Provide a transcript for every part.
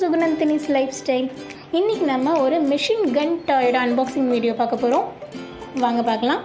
சுகுணந்தினிஸ் life style. இன்றைக்கி நம்ம ஒரு மிஷின் கன் டாயோட அன்பாக்சிங் வீடியோ பார்க்க போகிறோம். வாங்க பார்க்கலாம்.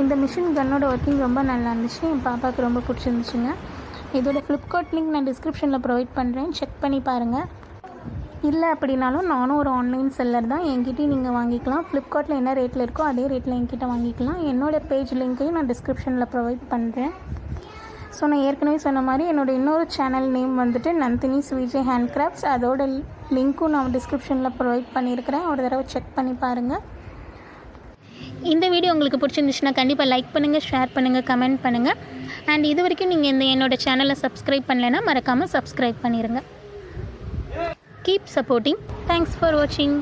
இந்த மிஷின் கன்னோட ஒர்க்கிங் ரொம்ப நல்லா இருந்துச்சு. என் பாப்பாவுக்கு ரொம்ப பிடிச்சிருந்துச்சுங்க. இதோட ஃப்ளிப்கார்ட் லிங்க் நான் டிஸ்கிரிப்ஷனில் ப்ரொவைட் பண்ணுறேன், செக் பண்ணி பாருங்கள். இல்லை அப்படின்னாலும் நானும் ஒரு ஆன்லைன் செல்லர் தான், என்கிட்டயும் நீங்கள் வாங்கிக்கலாம். ஃப்ளிப்கார்ட்டில் என்ன ரேட்டில் இருக்கோ அதே ரேட்டில் என்கிட்ட வாங்கிக்கலாம். என்னோடய பேஜ் லிங்க்கையும் நான் டிஸ்கிரிப்ஷனில் ப்ரொவைட் பண்ணுறேன். ஸோ நான் ஏற்கனவே சொன்ன மாதிரி என்னோடய இன்னொரு சேனல் நேம் வந்துட்டு நந்தினிஸ் விஜய் ஹேண்ட் கிராஃப்ட்ஸ். அதோட லிங்க்கும் நான் டிஸ்கிரிப்ஷனில் ப்ரொவைட் பண்ணியிருக்கிறேன், ஒரு தடவை செக் பண்ணி பாருங்கள். இந்த வீடியோ உங்களுக்கு பிடிச்சிருந்துச்சுன்னா கண்டிப்பாக லைக் பண்ணுங்கள், ஷேர் பண்ணுங்கள், கமெண்ட் பண்ணுங்கள். அண்ட் இது வரைக்கும் நீங்கள் என்னோடய சேனலை சப்ஸ்கிரைப் பண்ணலைன்னா மறக்காமல் சப்ஸ்கிரைப் பண்ணிடுங்க. Keep supporting. தேங்க்ஸ் ஃபார் வாட்சிங்.